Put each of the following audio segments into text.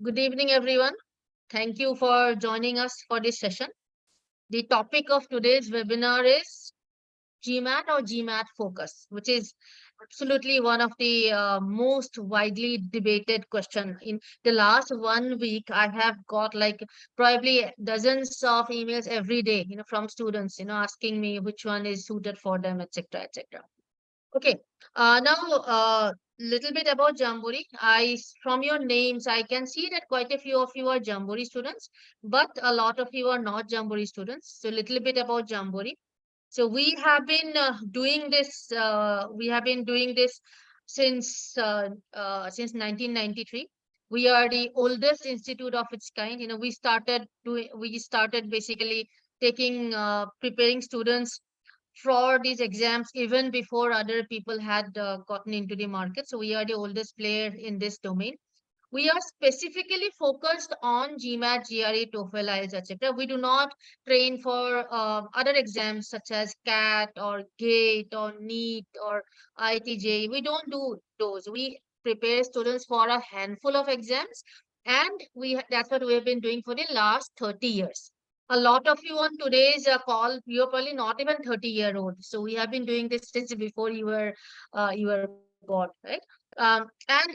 Good evening, everyone. Thank you for joining us for this session. The topic of today's webinar is GMAT or GMAT focus, which is absolutely one of the most widely debated question. In the last 1 week, I have got like probably dozens of emails every day, from students, asking me which one is suited for them, etc., etc. Okay. Now, little bit about Jamboree. From your names, I can see that quite a few of you are Jamboree students, but a lot of you are not Jamboree students. So, little bit about Jamboree. So, we have been doing this. We have been doing this since 1993. We are the oldest institute of its kind. We started basically preparing students for these exams even before other people had gotten into the market. So we are the oldest player in this domain. We are specifically focused on GMAT, GRE, TOEFL, IELTS, etc. We do not train for other exams such as CAT or GATE or NEET or ITJ. We don't do those. We prepare students for a handful of exams, and that's what we have been doing for the last 30 years. A lot of you on today's call, you're probably not even 30-year-old. So we have been doing this since before you were born, right? And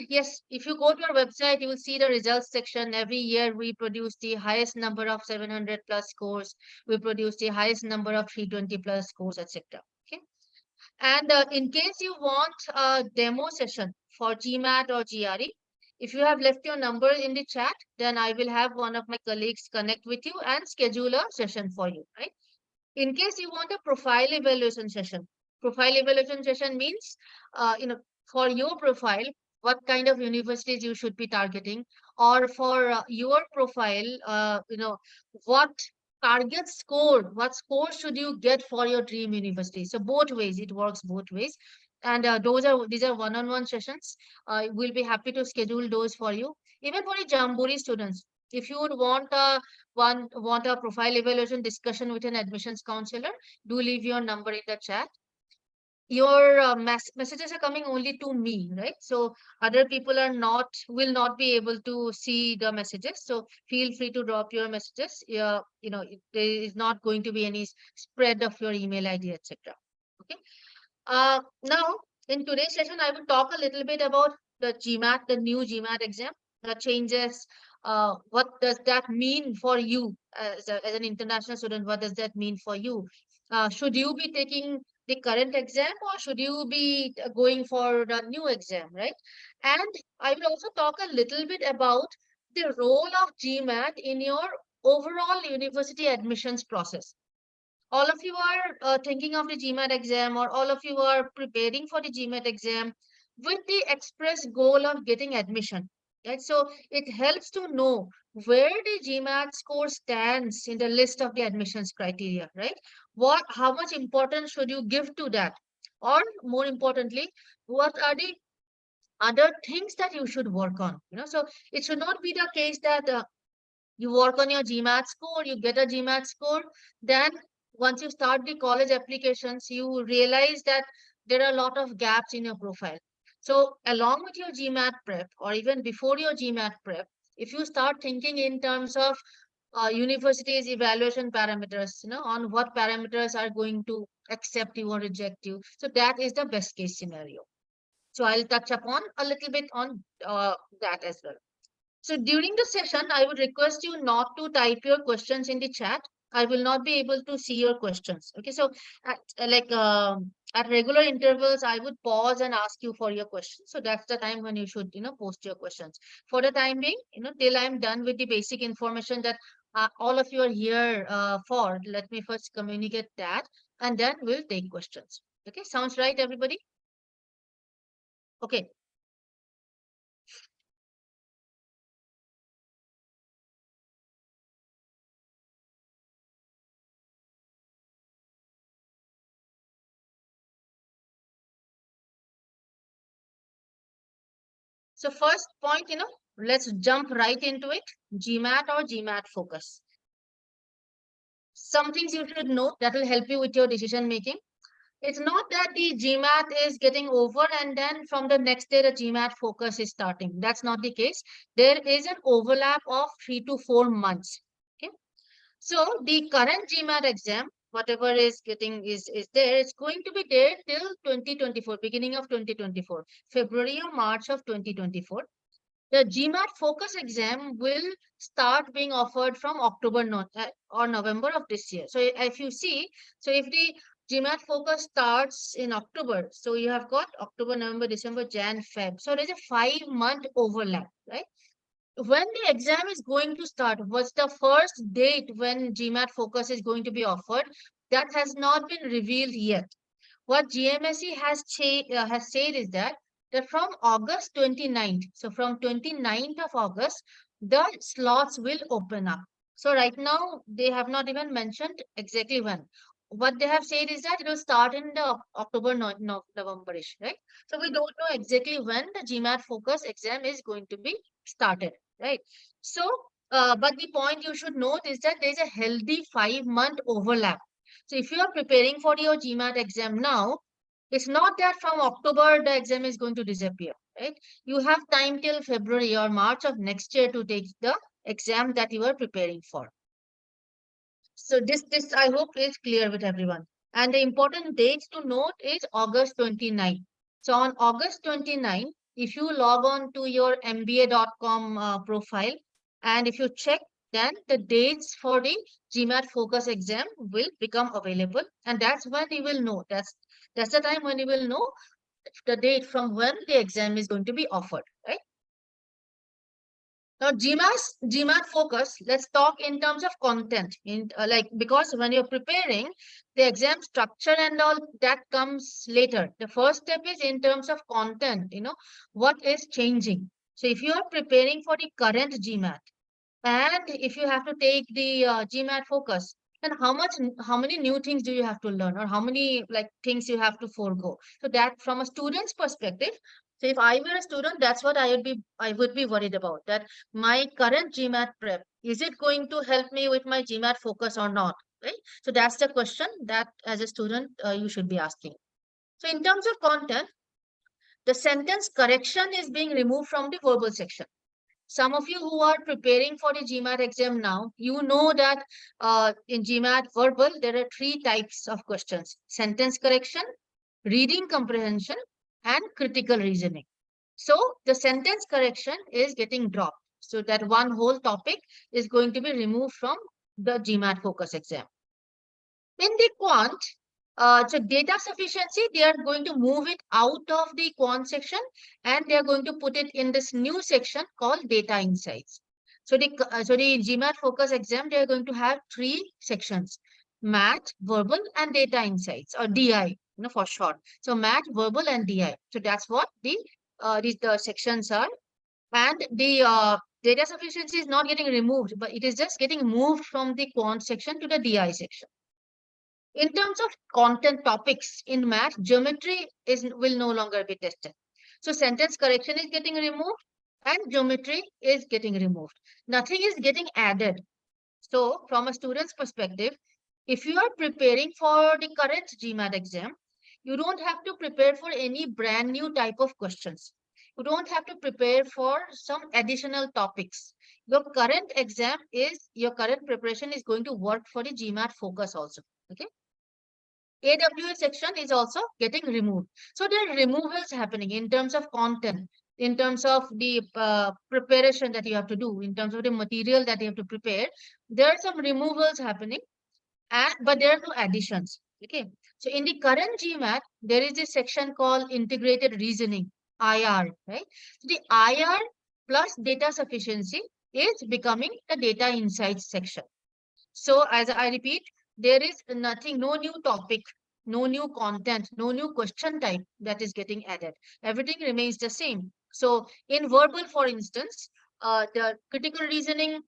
yes, if you go to our website, you will see the results section. Every year we produce the highest number of 700 plus scores. We produce the highest number of 320 plus scores, etc. Okay. And in case you want a demo session for GMAT or GRE, if you have left your number in the chat, then I will have one of my colleagues connect with you and schedule a session for you, right? In case you want a profile evaluation session means, for your profile, what kind of universities you should be targeting, or for your profile, what what score should you get for your dream university? So both ways, it works both ways. And these are one-on-one sessions. We'll be happy to schedule those for you. Even for the Jamboree students, if you would want a profile evaluation discussion with an admissions counselor, do leave your number in the chat. Your messages are coming only to me, right? So other people will not be able to see the messages. So feel free to drop your messages. Yeah, there is not going to be any spread of your email ID, etc. Okay. Now, in today's session, I will talk a little bit about the new GMAT exam, the changes. What does that mean for you as an international student? What does that mean for you? Should you be taking the current exam, or should you be going for the new exam, right? And I will also talk a little bit about the role of GMAT in your overall university admissions process. All of you are thinking of the GMAT exam, or all of you are preparing for the GMAT exam with the express goal of getting admission. Right? So it helps to know where the GMAT score stands in the list of the admissions criteria, right? How much importance should you give to that? Or more importantly, what are the other things that you should work on? So it should not be the case that you work on your GMAT score, you get a GMAT score, then once you start the college applications, you realize that there are a lot of gaps in your profile. So along with your GMAT prep, or even before your GMAT prep, if you start thinking in terms of universities evaluation parameters, on what parameters are going to accept you or reject you. So that is the best case scenario. So I'll touch upon a little bit on that as well. So during the session, I would request you not to type your questions in the chat. I will not be able to see your questions. Okay, so at regular intervals, I would pause and ask you for your questions. So that's the time when you should, post your questions. For the time being, till I'm done with the basic information that all of you are here for, let me first communicate that, and then we'll take questions. Okay, sounds right, everybody? Okay. So first point, let's jump right into it. GMAT or GMAT focus. Some things you should know that will help you with your decision making. It's not that the GMAT is getting over and then from the next day the GMAT focus is starting. That's not the case. There is an overlap of 3 to 4 months. Okay. So the current GMAT exam, whatever is getting is there, it's going to be there till 2024, beginning of 2024, February or March of 2024. The GMAT focus exam will start being offered from October or November of this year. So if you see, so if the GMAT focus starts in October, so you have got October, November, December, Jan, Feb. So there's a 5 month overlap, right? When the exam is going to start, what's the first date when GMAT focus is going to be offered? That has not been revealed yet. What GMSE has said is that from August 29th, so from 29th of August, the slots will open up. So right now, they have not even mentioned exactly when. What they have said is that it will start in the October, November-ish, right? So we don't know exactly when the GMAT focus exam is going to be started, right? So, but the point you should note is that there is a healthy 5 month overlap. So if you are preparing for your GMAT exam now, it's not that from October the exam is going to disappear, right? You have time till February or March of next year to take the exam that you are preparing for. So this I hope is clear with everyone. And the important date to note is August 29. So on August 29, if you log on to your mba.com profile and if you check, then the dates for the GMAT focus exam will become available. And that's when you will know. That's the time when you will know the date from when the exam is going to be offered, right? Now, GMAT focus, let's talk in terms of content. Like, because when you're preparing, the exam structure and all that comes later. The first step is in terms of content, what is changing. So if you are preparing for the current GMAT, and if you have to take the GMAT focus, then how many new things do you have to learn, or how many like things you have to forego? So that from a student's perspective, so if I were a student, that's what I would be worried about. That my current GMAT prep, is it going to help me with my GMAT focus or not? Right. So that's the question that as a student you should be asking. So in terms of content, the sentence correction is being removed from the verbal section. Some of you who are preparing for the GMAT exam now, you know that in GMAT verbal, there are three types of questions: sentence correction, reading comprehension, and critical reasoning. So the sentence correction is getting dropped. So that one whole topic is going to be removed from the GMAT focus exam. In the quant, so data sufficiency, they are going to move it out of the quant section and they are going to put it in this new section called data insights. So the GMAT focus exam, they are going to have three sections: math, verbal, and data insights, or DI, for short. So math, verbal, and DI. So that's what the sections are. And the data sufficiency is not getting removed, but it is just getting moved from the quant section to the DI section. In terms of content topics in math, geometry will no longer be tested. So sentence correction is getting removed and geometry is getting removed. Nothing is getting added. So from a student's perspective, if you are preparing for the current GMAT exam, you don't have to prepare for any brand new type of questions. You don't have to prepare for some additional topics. Your current preparation is going to work for the GMAT focus also. Okay. AWS section is also getting removed. So there are removals happening in terms of content, in terms of the preparation that you have to do, in terms of the material that you have to prepare. There are some removals happening, but there are no additions. Okay. So in the current GMAT, there is a section called integrated reasoning, IR, right? So the IR plus data sufficiency is becoming the data insights section. So as I repeat, there is nothing, no new topic, no new content, no new question type that is getting added. Everything remains the same. So in verbal, for instance, the critical reasoning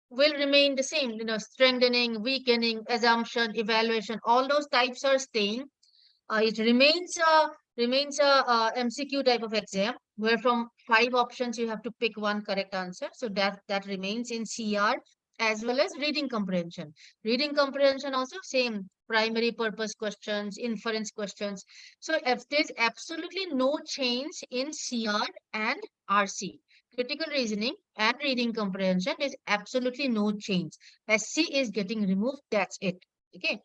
will remain the same, strengthening, weakening, assumption, evaluation, all those types are staying. It remains a MCQ type of exam where from 5 options you have to pick one correct answer. So that remains in CR. as well as reading comprehension. Reading comprehension also same primary purpose questions, inference questions. So if there's absolutely no change in CR and RC, critical reasoning and reading comprehension, there's absolutely no change. SC is getting removed. That's it. Okay.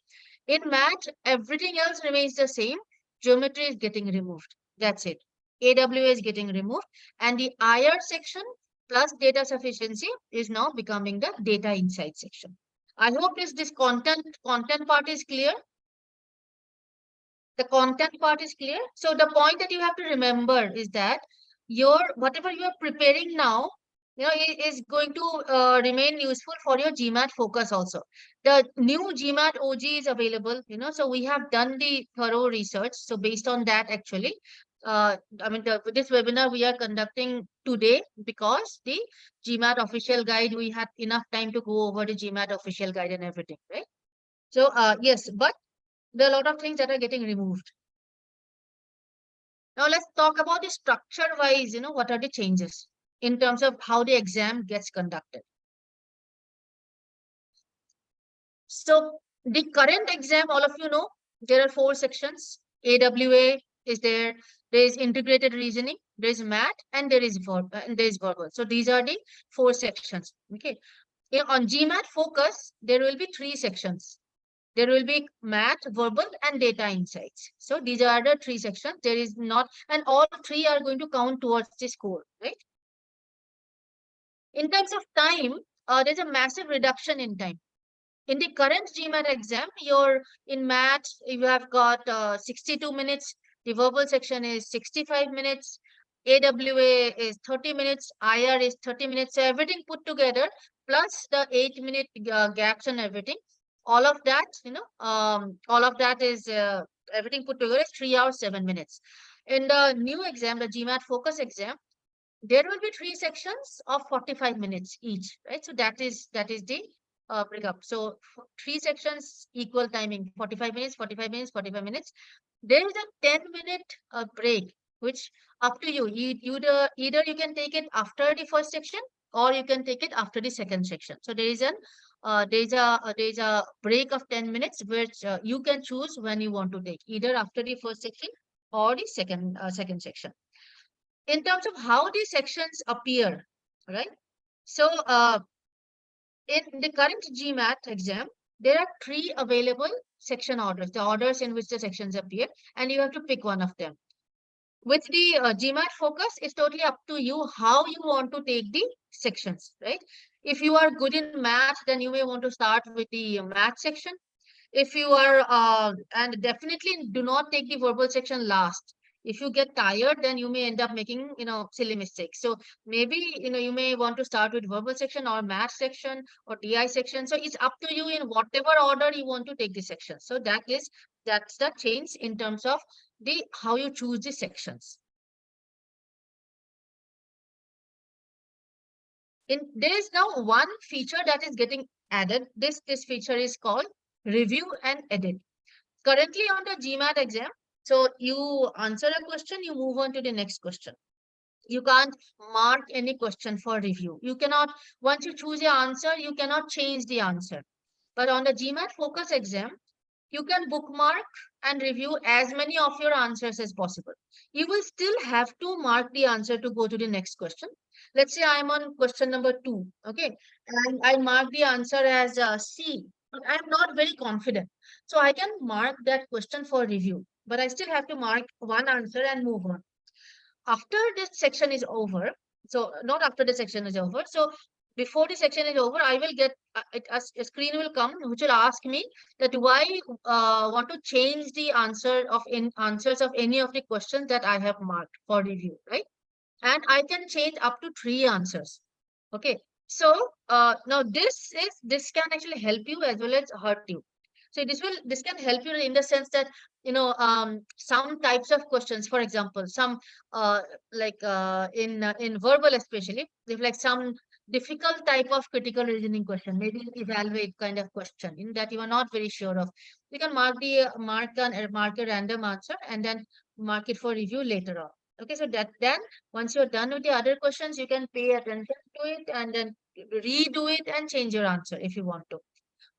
In math, everything else remains the same. Geometry is getting removed. That's it. AWA is getting removed. And the IR section plus data sufficiency is now becoming the data insight section. I hope this content part is clear. The content part is clear. So the point that you have to remember is that your whatever you are preparing now, is going to remain useful for your GMAT focus also. The new GMAT OG is available, so we have done the thorough research. So based on that, actually, I mean, this webinar we are conducting today because the GMAT official guide, we had enough time to go over the GMAT official guide and everything, right? So yes, but there are a lot of things that are getting removed. Now let's talk about the structure wise, what are the changes in terms of how the exam gets conducted. So the current exam, all of you know, there are 4 sections. AWA is there. There is integrated reasoning, there is math, and there is verbal. So these are the 4 sections. Okay. On GMAT focus, there will be 3 sections. There will be math, verbal, and data insights. So these are the 3 sections. There is not, and all 3 are going to count towards the score, right? In terms of time, there's a massive reduction in time. In the current GMAT exam, in math, you have got 62 minutes. The verbal section is 65 minutes. AWA is 30 minutes. IR is 30 minutes. So everything put together, plus the 8-minute gaps and everything. All of that, all of that is everything put together is 3 hours, 7 minutes. In the new exam, the GMAT focus exam, there will be 3 sections of 45 minutes each, right? So that is the breakup. So 3 sections, equal timing, 45 minutes, 45 minutes, 45 minutes. There is a 10-minute break, which up to you. Either you can take it after the first section or you can take it after the second section. So there is a break of 10 minutes, which you can choose when you want to take, either after the first section or the second section. In terms of how these sections appear, right? So in the current GMAT exam, there are 3 available section orders, the orders in which the sections appear, and you have to pick one of them. With the GMAT focus, it's totally up to you how you want to take the sections, right? If you are good in math, then you may want to start with the math section. If you are and definitely do not take the verbal section last. If you get tired, then you may end up making silly mistakes. So maybe you may want to start with verbal section or math section or DI section. So it's up to you in whatever order you want to take the section. So that's the change in terms of the how you choose the sections. There is now one feature that is getting added. This feature is called review and edit. Currently on the GMAT exam, so you answer a question, you move on to the next question. You can't mark any question for review. You cannot, once you choose your answer, you cannot change the answer. But on the GMAT focus exam, you can bookmark and review as many of your answers as possible. You will still have to mark the answer to go to the next question. Let's say I'm on question number 2, okay, and I mark the answer as C, but I'm not very confident. So I can mark that question for review, but I still have to mark one answer and move on. After this section is over, so not after the section is over, so before the section is over, I will get a screen will come which will ask me that why want to change the answers of any of the questions that I have marked for review, right? And I can change up to 3 answers. Okay, so now this can actually help you as well as hurt you. So this can help you in the sense that some types of questions, for example, some in verbal especially, if like some difficult type of critical reasoning question, maybe evaluate kind of question in that you are not very sure of, you can mark a random answer and then mark it for review later on. Okay, so that then once you're done with the other questions, you can pay attention to it and then redo it and change your answer if you want to.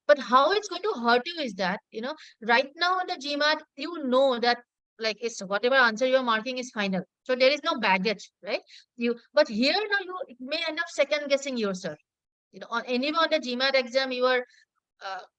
But how it's going to hurt you is that, right now on the GMAT, you know that like it's whatever answer you're marking is final. So there is no baggage, right? But here now you may end up second guessing yourself. On anyway on the GMAT exam, you are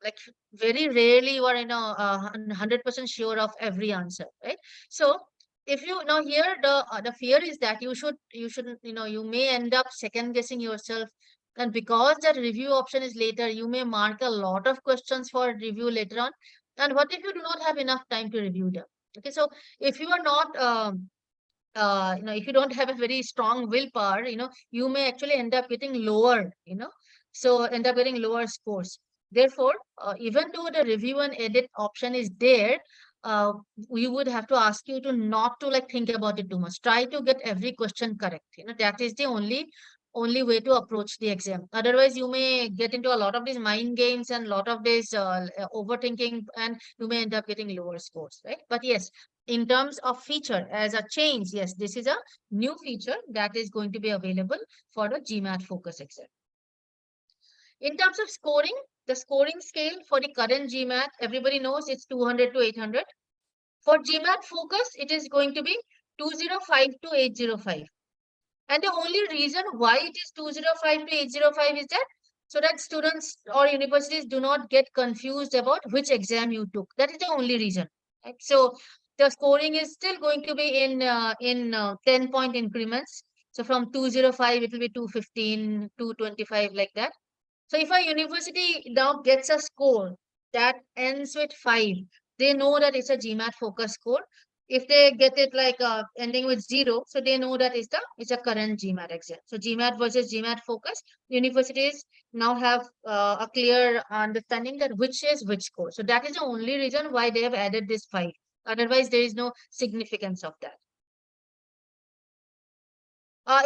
like very rarely you are 100% sure of every answer, right? So if you now here the fear is that you should you may end up second guessing yourself, and because that review option is later, you may mark a lot of questions for review later on. And what if you do not have enough time to review them? Okay, so if you are not if you don't have a very strong willpower, you may actually end up getting lower, so end up getting lower scores. Therefore, even though the review and edit option is there, uh, we would have to ask you to not to like think about it too much. Try to get every question correct. That is the only way to approach the exam. Otherwise, you may get into a lot of these mind games and a lot of this overthinking, and you may end up getting lower scores, right? But yes, in terms of feature as a change, yes, this is a new feature that is going to be available for the GMAT focus exam. In terms of scoring, the scoring scale for the current GMAT, everybody knows it's 200 to 800. For GMAT focus, it is going to be 205 to 805. And the only reason why it is 205 to 805 is that so that students or universities do not get confused about which exam you took. That is the only reason. Right? So the scoring is still going to be in 10-point increments. So from 205, it will be 215, 225, like that. So if a university now gets a score that ends with 5, they know that it's a GMAT focus score. If they get it like ending with 0, so they know that it's a current GMAT exam. So GMAT versus GMAT focus, universities now have a clear understanding that which is which score. So that is the only reason why they have added this 5. Otherwise, there is no significance of that.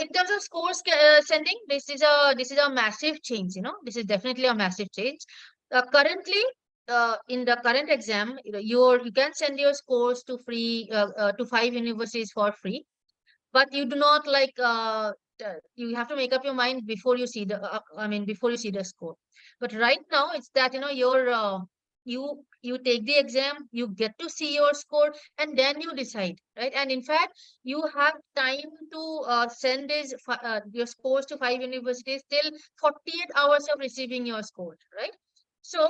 In terms of scores sending, this is a massive change. This is definitely a massive change. Currently, in the current exam, you can send your scores to 5 universities for free, but you do not like you have to make up your mind before you see before you see the score. But right now it's that you take the exam, you get to see your score, and then you decide, right? And in fact, you have time to send your scores to 5 universities till 48 hours of receiving your score, right? So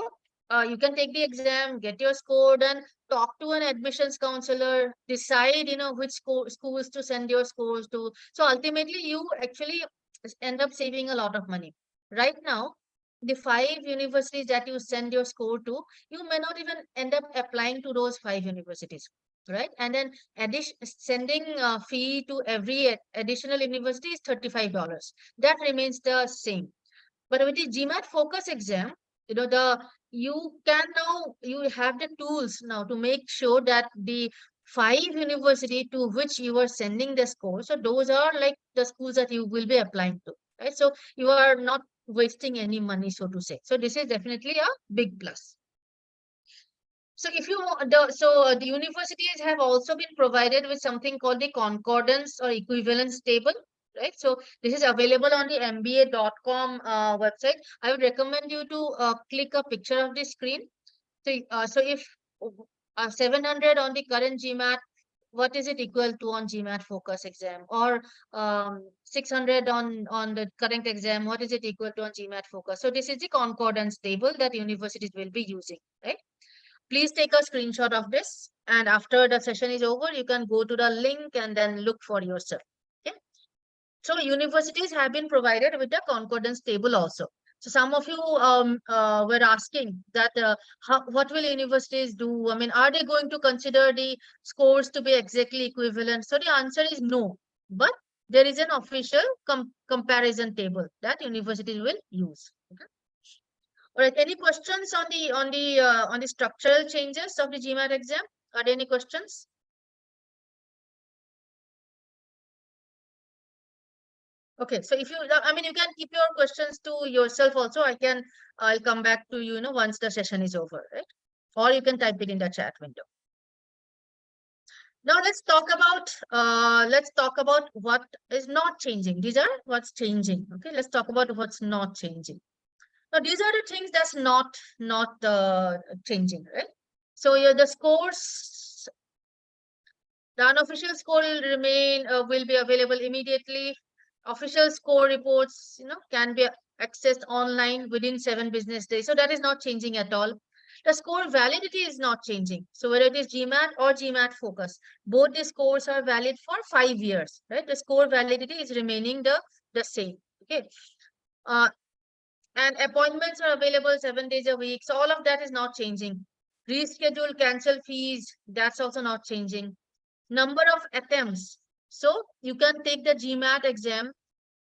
you can take the exam, get your score done, talk to an admissions counselor, decide, which schools to send your scores to. So ultimately, you actually end up saving a lot of money. Right now, the 5 universities that you send your score to, you may not even end up applying to those 5 universities, right? And then sending a fee to every additional university is $35. That remains the same. But with the GMAT focus exam, you have the tools now to make sure that the 5 university to which you are sending the score, so those are like the schools that you will be applying to, right? So you are not wasting any money, so to say. So this is definitely a big plus. So if you the universities have also been provided with something called the concordance or equivalence table, right? So this is available on the mba.com website. I would recommend you to click a picture of the screen. So if 700 on the current GMAT, what is it equal to on GMAT focus exam? Or 600 on the current exam, what is it equal to on GMAT focus? So this is the concordance table that universities will be using, right? Please take a screenshot of this, and after the session is over, you can go to the link and then look for yourself. Okay. So universities have been provided with a concordance table also. So some of you were asking that what will universities do? I mean, are they going to consider the scores to be exactly equivalent? So the answer is no. But there is an official comparison table that universities will use. Okay. All right. Any questions on the structural changes of the GMAT exam? Are there any questions? Okay. So if you, you can keep your questions to yourself also. I'll come back to you, once the session is over, right? Or you can type it in the chat window. Now let's talk about what is not changing. These are what's changing. Okay, let's talk about what's not changing. Now these are the things that's not changing, right? So the scores, the unofficial score will be available immediately. Official score reports, can be accessed online within 7 business days. So that is not changing at all. The score validity is not changing. So whether it is GMAT or GMAT Focus, both the scores are valid for 5 years, right? The score validity is remaining the same. Okay. Uh, and appointments are available 7 days a week. So all of that is not changing. Reschedule, cancel fees, that's also not changing. Number of attempts. So you can take the GMAT exam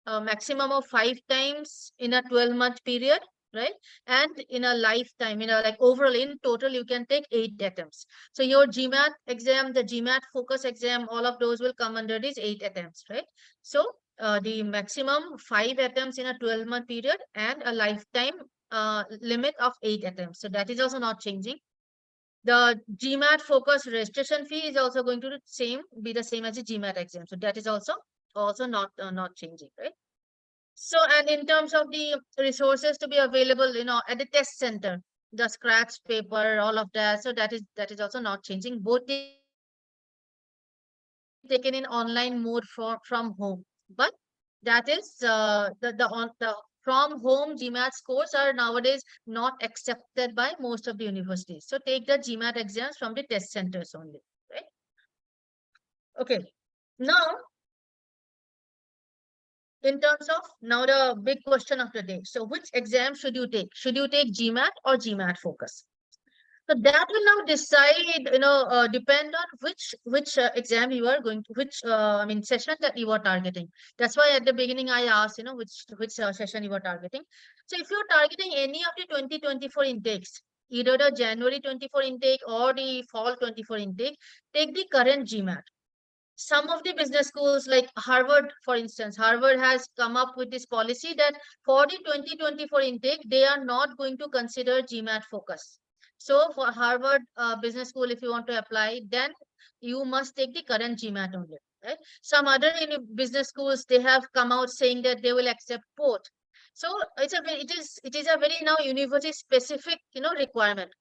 a maximum of 5 times in a 12-month period, right? And in a lifetime, like overall in total, you can take 8 attempts. So your GMAT exam, the GMAT focus exam, all of those will come under these 8 attempts, right? So the maximum 5 attempts in a 12-month period and a lifetime limit of 8 attempts. So that is also not changing. The GMAT focus registration fee is also going to be the same as the GMAT exam. So that is also not changing, right? So, and in terms of the resources to be available, at the test center, the scratch paper, all of that. So that is also not changing. Both the exams can be taken in online mode from home, but that is the from home GMAT scores are nowadays not accepted by most of the universities. So take the GMAT exams from the test centers only, right? Okay. Now, in terms of now the big question of the day. So which exam should you take? Should you take GMAT or GMAT Focus? So that will now decide, depend on which exam you are going to, which session that you are targeting. That's why at the beginning I asked, which session you are targeting. So if you're targeting any of the 2024 intakes, either the January 24 intake or the fall 24 intake, take the current GMAT. Some of the business schools like Harvard, for instance, Harvard has come up with this policy that for the 2024 intake, they are not going to consider GMAT Focus. So for Harvard Business School, if you want to apply, then you must take the current GMAT only. Right? Some other business schools, they have come out saying that they will accept both. So it is a very now university specific requirement.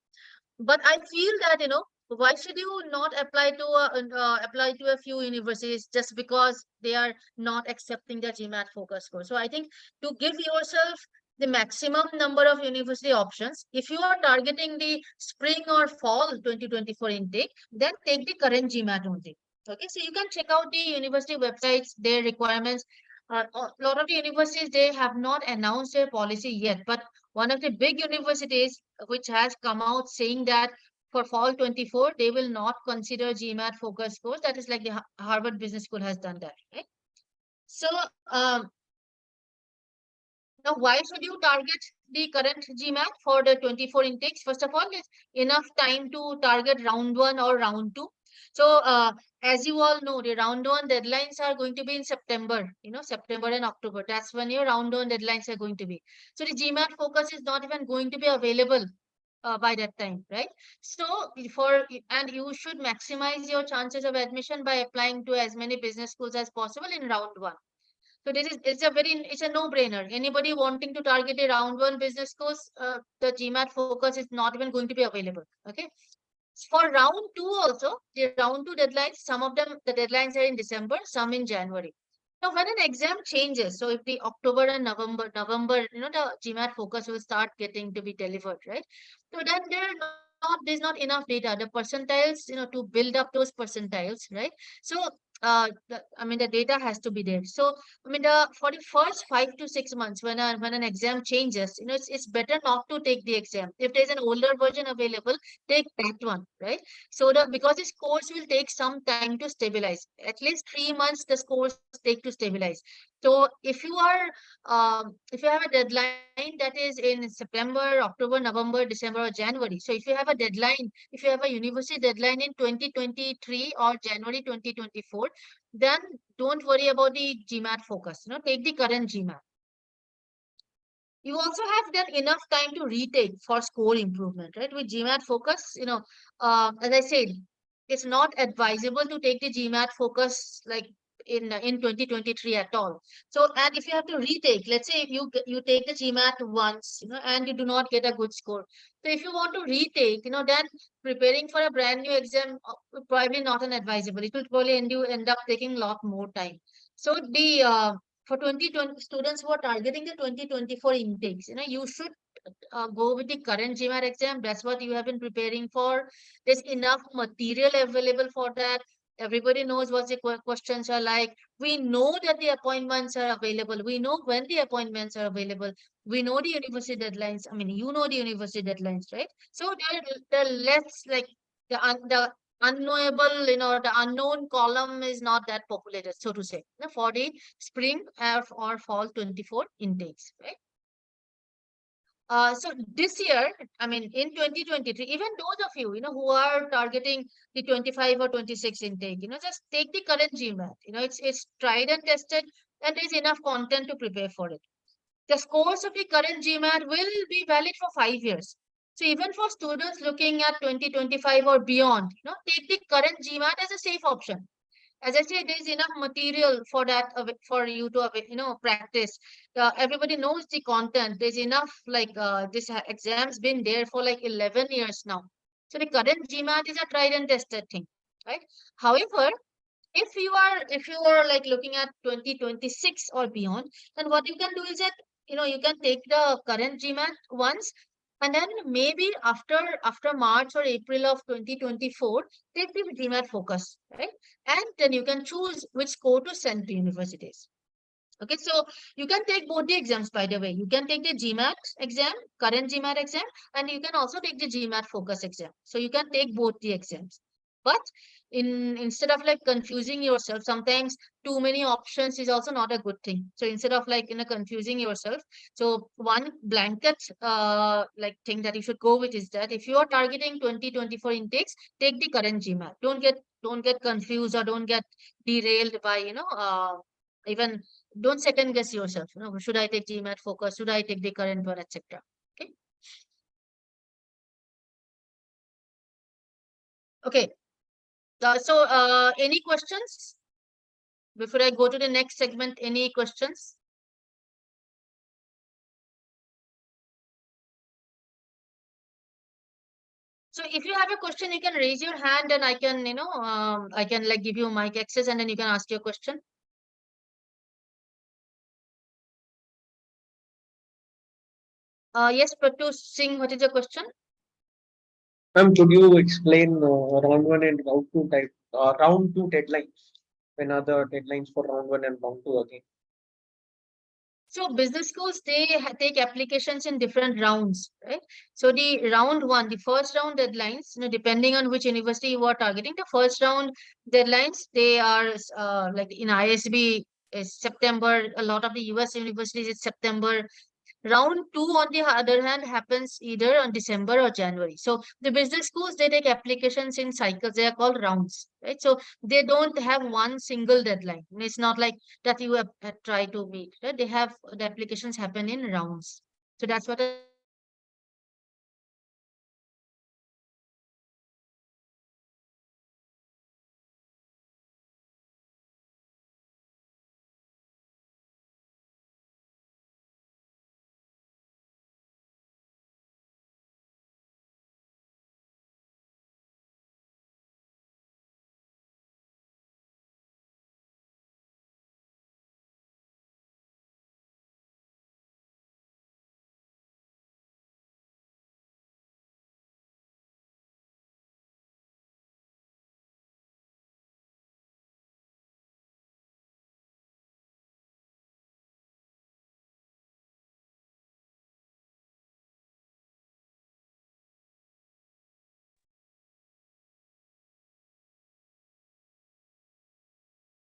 But I feel that, why should you not apply to a few universities just because they are not accepting the GMAT focus score? So I think to give yourself the maximum number of university options, if you are targeting the spring or fall 2024 intake, then take the current GMAT only. Okay, so you can check out the university websites, their requirements. A lot of the universities, they have not announced their policy yet, but one of the big universities which has come out saying that for fall 24, they will not consider GMAT focus scores. That is like the Harvard Business School has done that, right? So, now why should you target the current GMAT for the 24 intakes? First of all, it's enough time to target round one or round two. So, as you all know, the round one deadlines are going to be in September, September and October. That's when your round one deadlines are going to be. So the GMAT focus is not even going to be available by that time, right? So and you should maximize your chances of admission by applying to as many business schools as possible in round one. So it's a no-brainer. Anybody wanting to target a round one business course, the GMAT focus is not even going to be available. Okay. For round two also, the round two deadlines, some of them, the deadlines are in December, some in January. Now, when an exam changes, so if the October and November, the GMAT focus will start getting to be delivered, right? So then there's not enough data, the percentiles, to build up those percentiles, right? So, the data has to be there. So, for the first 5 to 6 months, when an exam changes, it's better not to take the exam. If there's an older version available, take that one, right? So because this course will take some time to stabilize, at least 3 months the scores take to stabilize. So if you have a deadline that is in September, October, November, December, or January. So if you have a university deadline in 2023 or January 2024, then don't worry about the GMAT focus. Take the current GMAT. You also have then enough time to retake for score improvement, right? With GMAT focus, as I said, it's not advisable to take the GMAT focus like in 2023 at all. So, and if you have to retake, let's say if you take the GMAT once, and you do not get a good score. So if you want to retake, then preparing for a brand new exam probably not an advisable. It will probably end up taking a lot more time. So the for 2020 students who are targeting the 2024 intakes, you should go with the current GMAT exam. That's what you have been preparing for. There's enough material available for that. Everybody knows what the questions are like. We know that the appointments are available. We know when the appointments are available. We know the university deadlines. I mean, you know the university deadlines, right? So the less like the unknowable, the unknown column is not that populated, so to say, for the spring or fall 24 intakes, right? So this year, I mean, in 2023, even those of you, who are targeting the 25 or 26 intake, just take the current GMAT. It's tried and tested, and there's enough content to prepare for it. The scores of the current GMAT will be valid for 5 years. So even for students looking at 2025 or beyond, take the current GMAT as a safe option. As I say, there is enough material for that for you to practice. Everybody knows the content. There's enough like this exam's been there for like 11 years now. So the current GMAT is a tried and tested thing, right? However, if you are like looking at 2026 or beyond, then what you can do is that you can take the current GMAT once, and then maybe after March or April of 2024, take the GMAT focus, right? And then you can choose which score to send to universities. Okay, so you can take both the exams, by the way. You can take the GMAT exam, current GMAT exam, and you can also take the GMAT focus exam. So you can take both the exams. But instead of like confusing yourself, sometimes too many options is also not a good thing. So instead of like confusing yourself, so one blanket like thing that you should go with is that if you are targeting 2024 intakes, take the current GMAT. Don't get confused or don't get derailed by even don't second guess yourself. Should I take GMAT focus? Should I take the current one, etc. Okay. Okay. So, any questions before I go to the next segment? Any questions? So, if you have a question, you can raise your hand, and I can like give you mic access, and then you can ask your question. Yes, Pratu Singh, what is your question? Ma'am, could you explain round one and round two deadlines? When are the deadlines for round one and round two again? So business schools, they take applications in different rounds, right? So the round one, the first round deadlines, depending on which university you are targeting, the first round deadlines, they are like in ISB is September. A lot of the US universities it's September. Round two, on the other hand, happens either on December or January. So the business schools, they take applications in cycles. They are called rounds, right? So they don't have one single deadline. It's not like that you have try to meet, right? They have the applications happen in rounds. So that's what a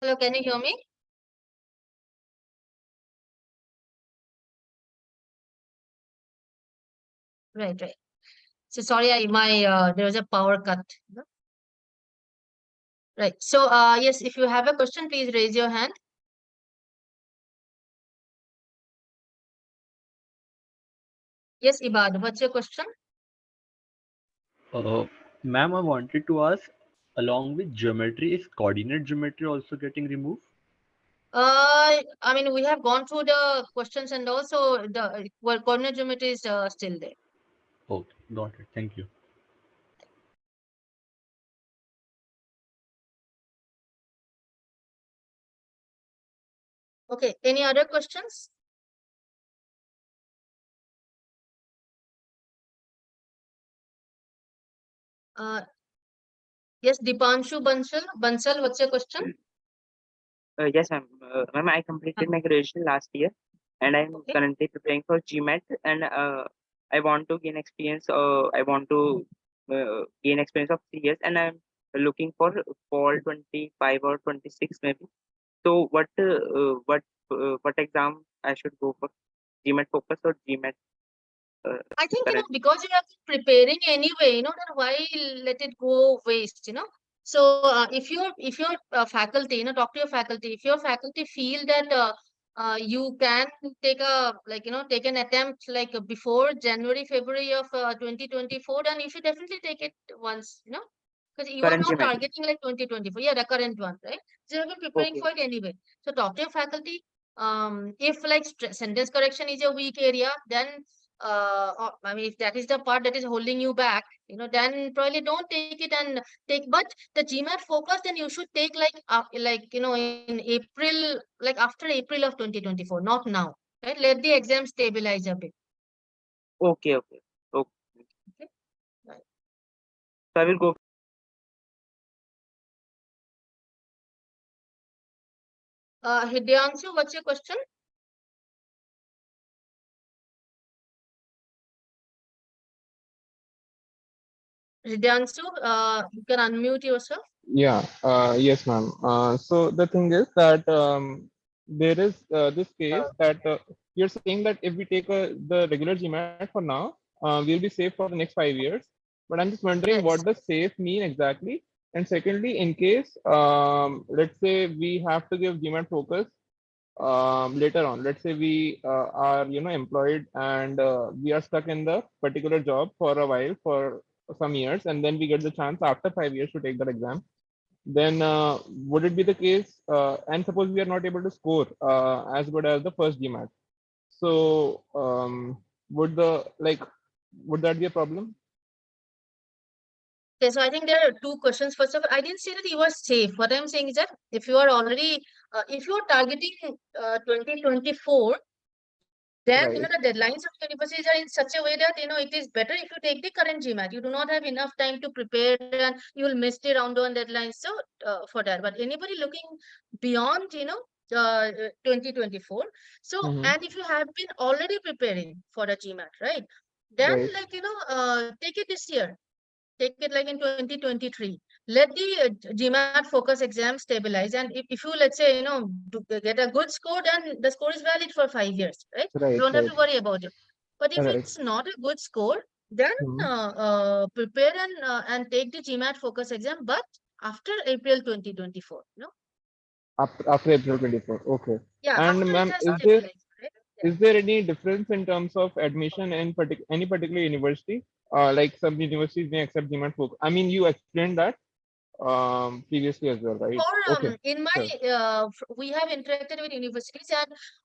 hello, can you hear me? Right, right. So sorry, I my there was a power cut. Right. So yes, if you have a question, please raise your hand. Yes, Ibad, what's your question? Uh, Ma'am, I wanted to ask, Along with geometry, is coordinate geometry also getting removed? I mean, we have gone through the questions and also the well, coordinate geometry is still there. Okay, got it. Thank you. Okay, any other questions? Uh, yes, Dipanshu Bansal, what's your question? Yes, ma'am. Ma'am, I completed my graduation last year, and I'm Okay. currently preparing for GMAT, and I want to gain experience. I want to gain experience of 3 years, and I'm looking for fall 25 or 26 maybe. So, what exam I should go for? GMAT focus or GMAT uh, I think, current? because you have been preparing anyway, then why let it go waste? So if your faculty, talk to your faculty. If your faculty feel that you can take a take an attempt before January, February of 2024, then you should definitely take it once. Because you are Current not GMAT. targeting like 2024. Yeah, the current one, right? So you have been preparing Okay. for it anyway. So talk to your faculty. If like sentence correction is a weak area, then I mean, if that is the part that is holding you back, then probably don't take it and take. But the GMAT focus, then you should take in April, like after April of 2024, not now. Right? Let the exam stabilize a bit. Okay. Okay. Okay. Okay. Right. So I will go. Hidyansu, what's your question? Hidyansu, you can unmute yourself. Yeah, yes, ma'am. So the thing is that there is this case that you're saying that if we take the regular GMAT for now, we'll be safe for the next 5 years. But I'm just wondering what Yes. does safe mean exactly? And secondly, in case let's say we have to give GMAT focus later on. Let's say we are employed and we are stuck in the particular job for a while for some years, and then we get the chance after 5 years to take that exam, then would it be the case? And suppose we are not able to score as good as the first GMAT, so would the like would that be a problem? Okay, so I think there are two questions. First of all, I didn't say that you are safe. What I'm saying is that if you are already, if you are targeting 2024, then Right. the deadlines of universities are in such a way that it is better if you take the current GMAT. You do not have enough time to prepare, and you will miss the round one deadline. So for that, but anybody looking beyond 2024. So, Mm-hmm. and if you have been already preparing for the GMAT, right? Then Right. take it this year. Take it like in 2023. Let the GMAT focus exam stabilize, and if you, let's say, get a good score, then the score is valid for 5 years, right? You Right. don't have Right. to worry about it. But if Right. it's not a good score, then Mhm. prepare and take the GMAT focus exam, but after April 2024. After April 24. Okay. Yeah, And after it ma'am, has stabilized, right? Yeah. is there any difference in terms of admission in any particular university? Like some universities may accept GMAT focus. I mean, you explained that previously as well, right? For Okay. in my Sure. we have interacted with universities,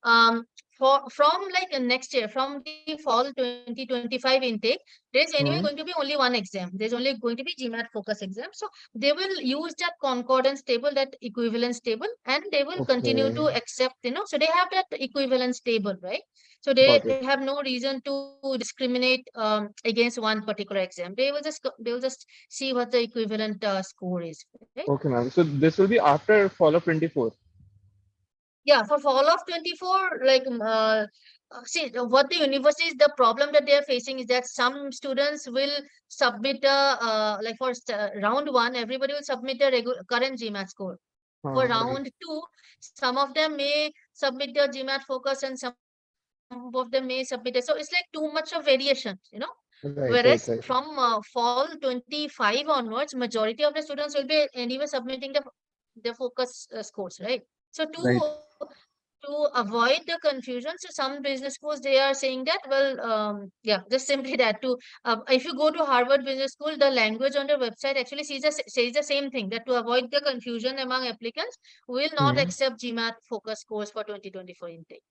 and for from like next year, from the fall 2025 intake, there is anyway going Hmm. to be only one exam. There's only going to be GMAT focus exam. So they will use that concordance table, that equivalence table, and they will continue Okay. to accept. So they have that equivalence table, right? So they Got it. have no reason to discriminate against one particular exam. They will just see what the equivalent score is, right? Okay, ma'am. So this will be after fall of 24. Yeah, for fall of 24, see, what the universities, the problem that they are facing is that some students will submit like for round one, everybody will submit a current GMAT score. For Right. round two, some of them may submit their GMAT focus and some of them may submit it. So it's like too much of variation. Whereas Right. Right. from Right. fall 25 onwards, majority of the students will be anyway submitting the focus scores, right? So Right. to avoid the confusion, so some business schools, they are saying that, well, yeah, just simply that to, if you go to Harvard Business School, the language on their website actually says the same thing, that to avoid the confusion among applicants, we will not Hmm. accept GMAT focus course for 2024 intake.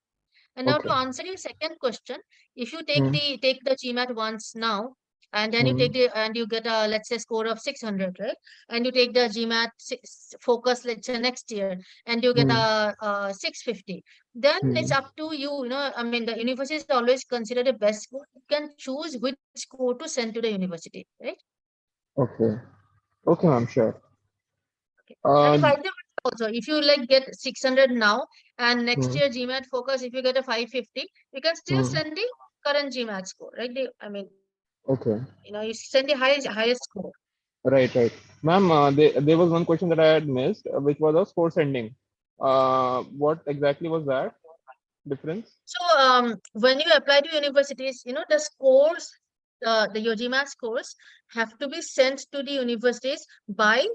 And now to Okay. answer your second question, if you Hmm. take the GMAT once now, and then you Hmm. you get a, let's say, score of 600, right? And you take the GMAT focus, let's say, next year, and you get Hmm. a 650. Then it's Hmm. up to you. I mean, the university is always considered the best school. You can choose which score to send to the university, right? Okay. Okay, ma'am. Sure. Okay. And by Uh, the way, also, if you like get 600 now, and next hmm, year GMAT focus, if you get a 550, you can still hmm. send the current GMAT score, right? I mean, Okay. you send the highest score. Right, right. Ma'am, there was one question that I had missed, which was a score sending. What exactly was that difference? So when you apply to universities, the scores, your GMAT scores have to be sent to the universities by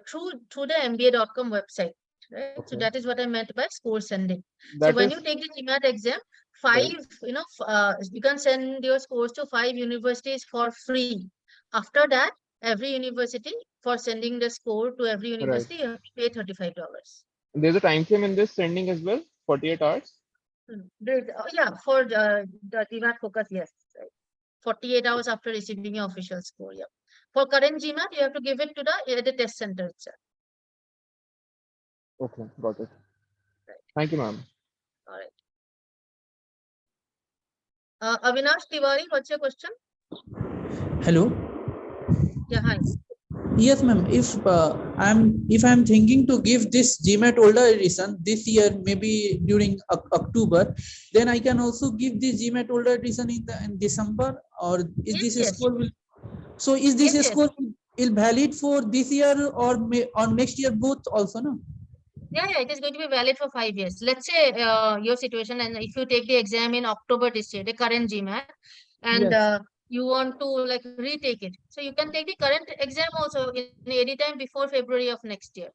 through the MBA.com website, right? So that Okay. is what I meant by score sending. So That when you is take the GMAT exam, five, right. you can send your scores to 5 universities for free. After that, every university, for sending the score to every Right. university, you have to pay $35. There's a time frame in this sending as well, 48 hours. Yeah, for the GMAT focus, yes. Right. 48 hours after receiving your official score. Yeah. For current GMAT, you have to give it to the test center itself. Okay, got it. Right. Thank you, ma'am. All right. Avinash Tiwari, what's your question? Hello. Yeah, hi. Yes, ma'am. If I'm thinking to give this GMAT older edition this year, maybe during October, then I can also give this GMAT older edition in December, or is Yes, this yes. score will? So is this Yes, yes. score will valid for this year or next year both also, no? Yeah, it is going to be valid for 5 years. Let's say your situation, and if you take the exam in October this year, the current GMAT, and Yes. you want to like retake it, so you can take the current exam also in any time before February of next year.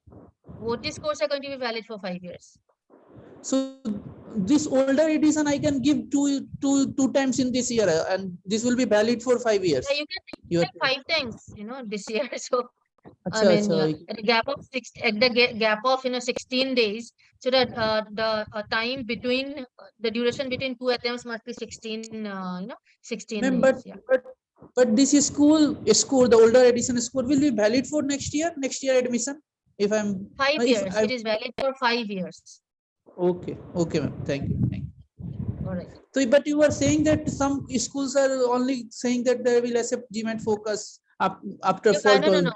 Both these scores are going to be valid for 5 years. So this older edition I can give two times in this year, and this will be valid for 5 years. Yeah, you can take You are like 5 times, this year. So I acha, mean, acha. at the gap of gap of 16 days, so that the time between the duration between two attempts must be 16 Ma'am, days. Yeah, but this is school, the older edition score will be valid for next year admission. If I'm, five if years. I, It is valid for 5 years. okay, ma'am. Thank you. All right. So, but you were saying that some schools are only saying that they will accept GMAT focus after fall No, no, 12. no,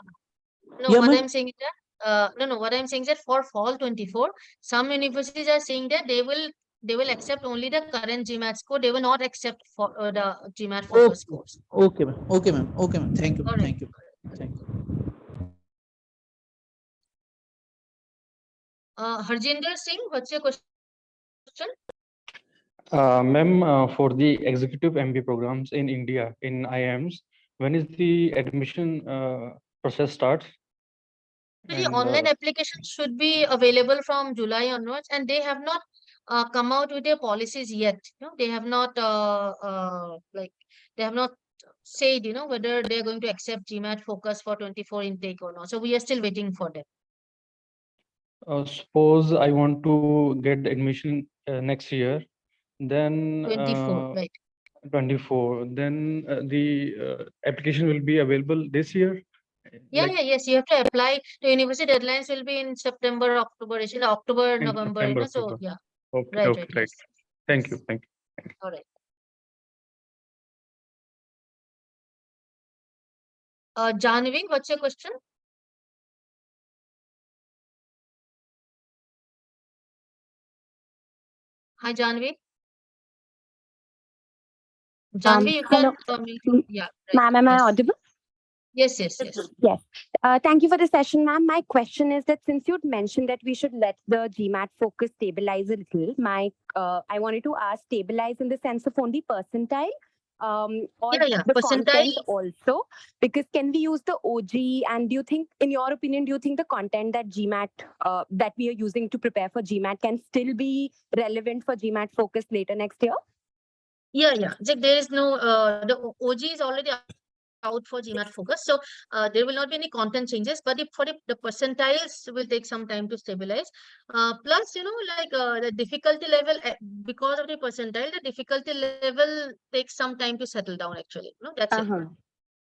no. Yeah, What ma'am. I'm saying is that no. What I'm saying is that for fall 24, some universities are saying that they will accept only the current GMAT score. They will not accept for the GMAT focus Okay, scores. okay, ma'am. Thank you, All right. thank you, thank you. Harjinder Singh, what's your question? Ma'am, for the executive MBA programs in India in IIMs, when is the admission process starts? So the And online application should be available from July onwards, and they have not come out with their policies yet. They have not they have not said whether they're going to accept GMAT focus for 24 intake or not. So we are still waiting for them. suppose I want to get the admission next year, then 24, right? 24, then the application will be available this year. Like Yes. You have to apply. The university deadlines will be in September, October, October, in November. September, So October. yeah, Okay, right, okay, right. yes, Thank you, yes. thank you. All right. Janvi, what's your question? Hi, Janvi. Janvi, you can Hello, yeah, right. ma'am. Am I Yes. audible? Yes. Yes. Thank you for the session, ma'am. My question is that since you'd mentioned that we should let the GMAT focus stabilize a little, I wanted to ask stabilize in the sense of only percentile or Yeah, the percentile. content also? Because can we use the OG? And do you think, in your opinion, do you think the content that GMAT that we are using to prepare for GMAT can still be relevant for GMAT focus later next year? Yeah. There is no the OG is already out for GMAT focus, so there will not be any content changes. But if for the percentiles will take some time to stabilize. Plus, like the difficulty level, because of the percentile, the difficulty level takes some time to settle down. Actually, that's it. Uh-huh.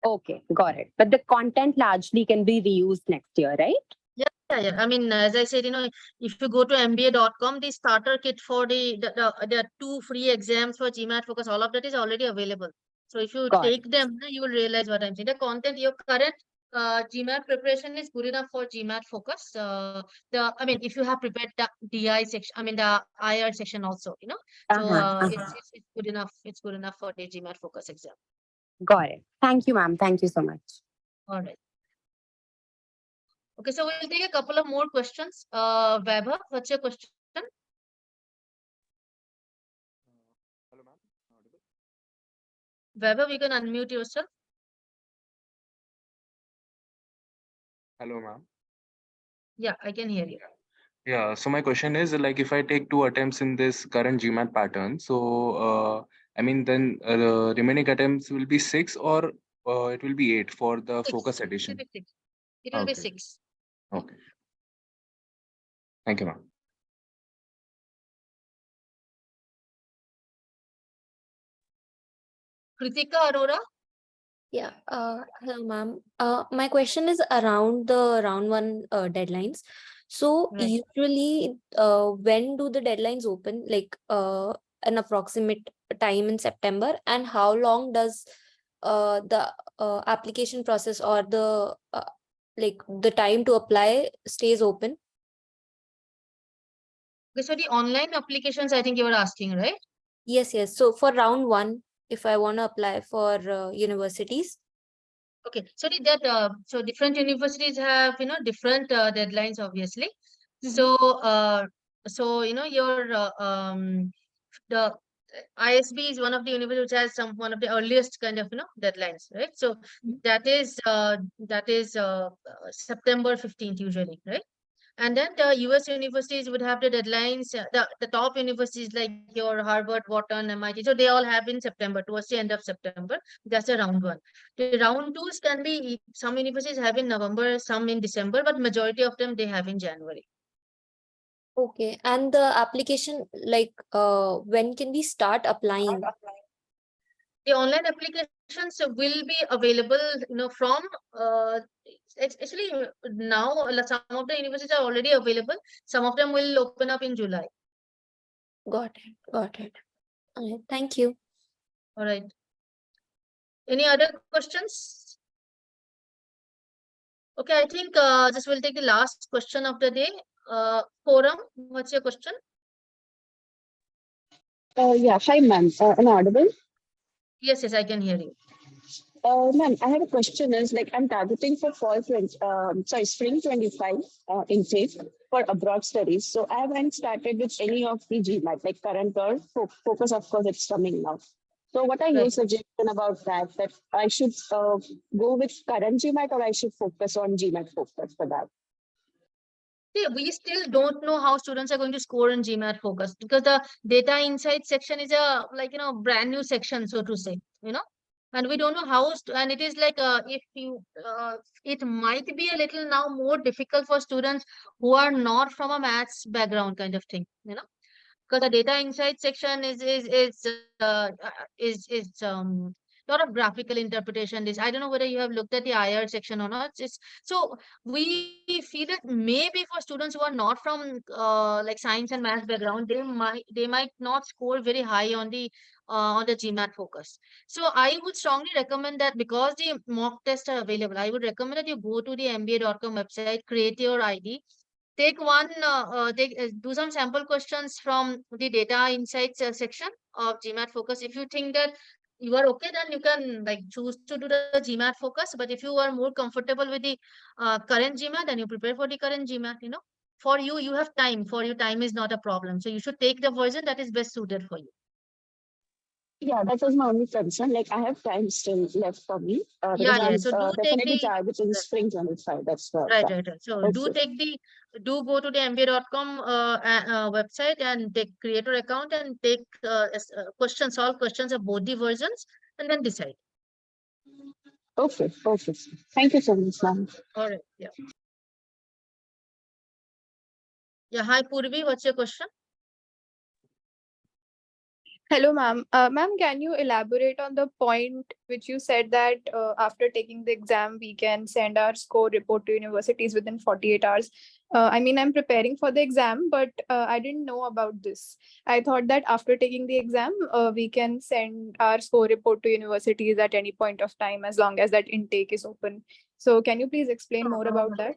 Okay, got it. But the content largely can be reused next year, right? Yeah. I mean, as I said, if you go to mba.com, the starter kit for the 2 free exams for GMAT focus, all of that is already available. So if you Got it. take them, you will realize what I'm saying. The content, your current GMAT preparation is good enough for GMAT focus. I mean, if you have prepared the DI section, I mean the IR section also, So Uh-huh. it's good enough. It's good enough for the GMAT focus exam. Got it. Thank you, ma'am. Thank you so much. All right. Okay, so we'll take a couple of more questions. Vaibhav, what's your question? Hello, ma'am. Audible? Vaibhav, you can unmute yourself. Hello, ma'am. Yeah, I can hear you. Yeah, so my question is like if I take 2 attempts in this current GMAT pattern, so I mean then the remaining attempts will be 6 or it will be 8 for the focus It will edition. be 6. It will be Okay. 6. Okay. Thank you, ma'am. Kritika Arora? Yeah, hello, ma'am. My question is around the round one deadlines. So Right. usually, when do the deadlines open? Like an approximate time in September, and how long does the application process or the like the time to apply stays open? Okay, so the online applications, I think you were asking, right? Yes, yes. So for round one, if I want to apply for universities. Okay, so so different universities have different deadlines, obviously. So your the ISB is one of the universities which has one of the earliest kind of deadlines, right? So that is September 15th usually, right? And then the US universities would have the deadlines, the top universities like your Harvard, Wharton, MIT. So they all have in September, towards the end of September. That's a round one. The round twos can be, some universities have in November, some in December, but majority of them they have in January. Okay, and the application, like, when can we start applying? The online applications will be available, from actually now some of the universities are already available. Some of them will open up in July. Got it, got it. All right, thank you. All right. Any other questions? Okay, I think this will take the last question of the day. Forum, what's your question? Yeah, hi, ma'am. Am I audible? Yes, I can hear you. Ma'am, I have a question is like I'm targeting for spring 25 intake for abroad studies. So I haven't started with any of the GMAT, like current or focus, of course, it's coming now. So what are your Right. suggestion about that I should go with current GMAT or I should focus on GMAT focus for that? See, we still don't know how students are going to score in GMAT focus because the data insight section is a brand new section, so to say, and we don't know how, and it is like if you it might be a little now more difficult for students who are not from a maths background kind of thing, because the data insight section is lot of graphical interpretation. This, I don't know whether you have looked at the IR section or not. So we feel that maybe for students who are not from like science and math background, they might not score very high on the GMAT focus. So I would strongly recommend that, because the mock tests are available, I would recommend that you go to the mba.com website, create your ID, do some sample questions from the data insights section of GMAT focus. If you think that you are okay, then you can like choose to do the GMAT focus. But if you are more comfortable with the current GMAT, then you prepare for the current GMAT. For you have time. For you, time is not a problem. So you should take the version that is best suited for you. Yeah, that was my only concern. Like, I have time still left for me Yeah, because yeah. I'm So do take definitely the targeting spring 25. That's the right, plan. right, right. So Okay. do go to the mba.com website and take creator account and take questions, solve questions of both the versions, and then decide. Okay. Okay. Thank you so much, ma'am. All right. Yeah. Yeah. Hi, Purvi. What's your question? Hello, ma'am. Ma'am, can you elaborate on the point which you said that after taking the exam, we can send our score report to universities within 48 hours? I mean, I'm preparing for the exam, but I didn't know about this. I thought that after taking the exam, we can send our score report to universities at any point of time as long as that intake is open. So, can you please explain more about that?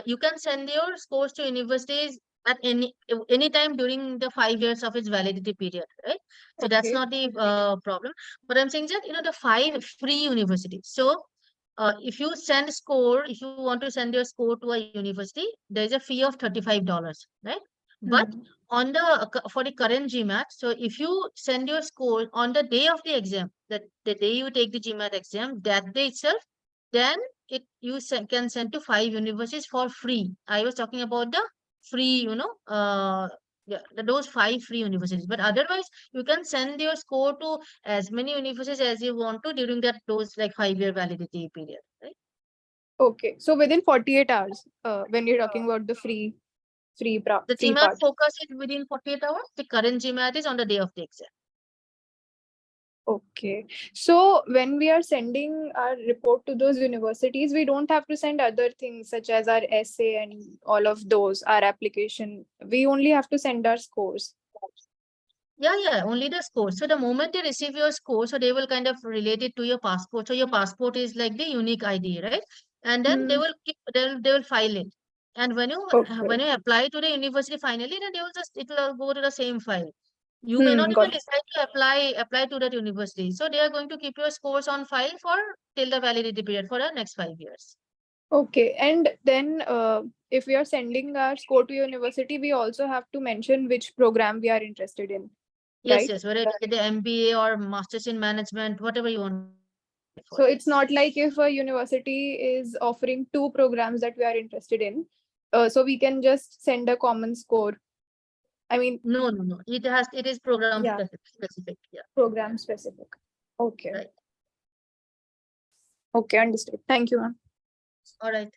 You can send your scores to universities at any time during the 5 years of its validity period, right? So that's Okay. not the problem. But I'm saying that the 5 free universities. So if you send score, if you want to send your score to a university, there is a fee of $35, right? But Hmm. on for the current GMAT, so if you send your score on the day of the exam, the day you take the GMAT exam, that day itself, then can send to 5 universities for free. I was talking about the free, yeah, those 5 free universities. But otherwise, you can send your score to as many universities as you want to during those like 5 year validity period, right? Okay. So, within 48 hours, when you're talking about the The free GMAT part. focus is within 48 hours. The current GMAT is on the day of the exam. Okay. So when we are sending our report to those universities, we don't have to send other things such as our essay and all of those, our application. We only have to send our scores. Yeah, yeah, only the score. So the moment they receive your score, so they will kind of relate it to your passport. So your passport is like the unique ID, right? And then Hmm. they will file it. And Okay. when you apply to the university finally, then they will it will go to the same file. You may not Hmm. even Got it. decide to apply to that university. So they are going to keep your scores on file for till the validity period for the next 5 years. Okay. And then if we are sending our score to university, we also have to mention which program we are interested in, Yes, right? yes, whether it is the MBA or Masters in Management, whatever you want to apply for, So it's yes. not like if a university is offering two programs that we are interested in, so we can just send a common score. I mean, No, no, no. It is program yeah, specific. Yeah, program specific. Okay. right. Okay, understood. Thank you, ma'am. All right.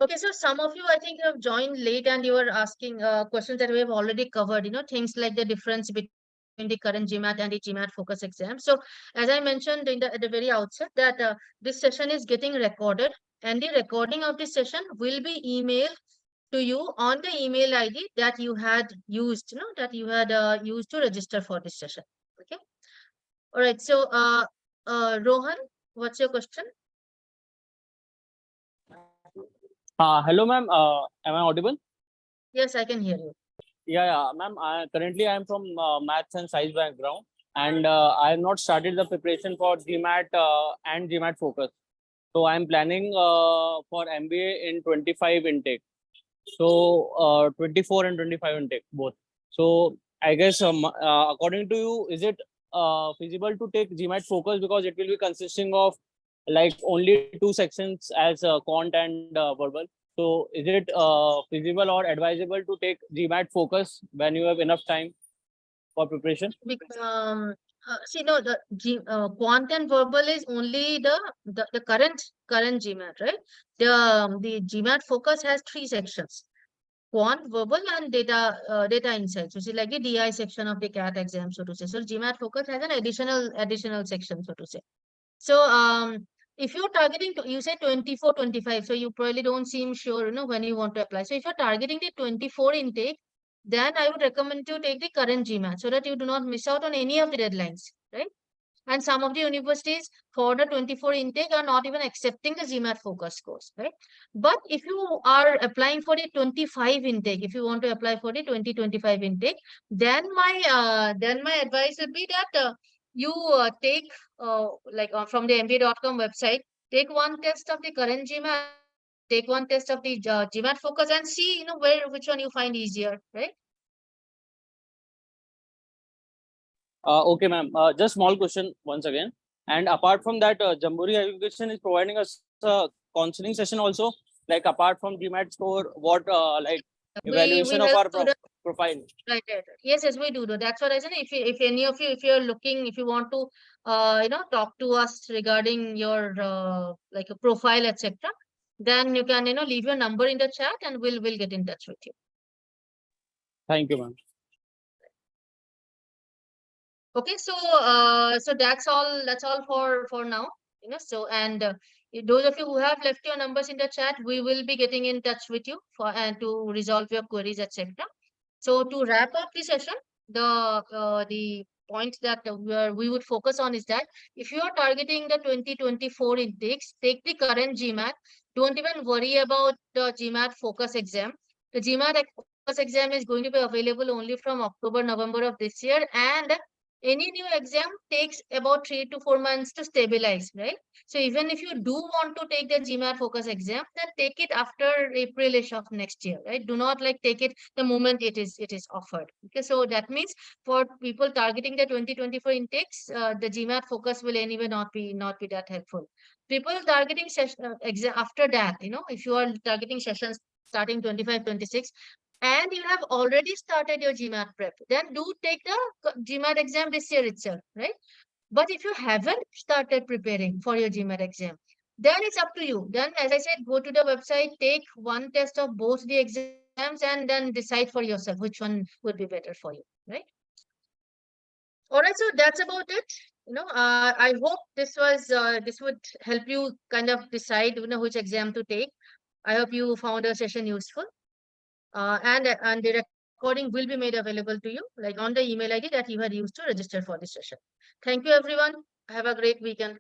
Okay, so some of you, I think, have joined late and you were asking questions that we have already covered, things like the difference between the current GMAT and the GMAT focus exam. So as I mentioned at the very outset that this session is getting recorded and the recording of this session will be emailed to you on the email ID that you had used, used to register for this session. Okay. All right. So, Rohan, what's your question? Hello, ma'am. Am I audible? Yes, I can hear you. Yeah, ma'am. Currently, I am from maths and science background, and I have not started the preparation for GMAT and GMAT focus. So I am planning for MBA in 25 intake. So 24 and 25 intake both. So I guess according to you, is it feasible to take GMAT focus because it will be consisting of like only two sections as quant and verbal. So is it feasible or advisable to take GMAT focus when you have enough time for preparation? See, no, quant and verbal is only the current GMAT, right? The GMAT focus has 3 sections: quant, verbal, and data insights, which is like the DI section of the CAT exam, so to say. So GMAT focus has an additional section, so to say. So if you're targeting you say 24, 25, so you probably don't seem sure, when you want to apply. So if you're targeting the 24 intake, then I would recommend to take the current GMAT so that you do not miss out on any of the deadlines, right? And some of the universities for the 24 intake are not even accepting the GMAT focus course, right? But if you are applying for the 25 intake, if you want to apply for the 2025 intake, then my advice would be that you take from the mba.com website, take one test of the current GMAT, take one test of the GMAT focus and see, which one you find easier, right? Okay, ma'am. Just small question once again. And apart from that, Jamboree Education is providing us a counseling session also. Like apart from GMAT score, what like We evaluation of help our students. profile? Right, right, right. Yes, yes, we do. That's what I said. If any of you, if you're looking, if you want to, talk to us regarding your like a profile, etc., then you can, leave your number in the chat, and we'll get in touch with you. Thank you, ma'am. Okay, so that's all. That's all for now. So and those of you who have left your numbers in the chat, we will be getting in touch with you for and to resolve your queries, etc. So to wrap up the session, the point that we would focus on is that if you are targeting the 2024 intakes, take the current GMAT. Don't even worry about the GMAT focus exam. The GMAT focus exam is going to be available only from October, November of this year, and any new exam takes about 3 to 4 months to stabilize, right? So even if you do want to take the GMAT focus exam, then take it after Aprilish of next year, right? Do not like take it the moment it is offered. Okay, so that means for people targeting the 2024 intakes, the GMAT focus will anyway not be that helpful. People targeting session exam after that, if you are targeting sessions starting 25, 26, and you have already started your GMAT prep, then do take the GMAT exam this year itself, right? But if you haven't started preparing for your GMAT exam, then it's up to you. Then, as I said, go to the website, take one test of both the exams, and then decide for yourself which one would be better for you, right? All right, so that's about it. I hope this would help you kind of decide, which exam to take. I hope you found the session useful. And the recording will be made available to you, like on the email ID that you had used to register for this session. Thank you, everyone. Have a great weekend.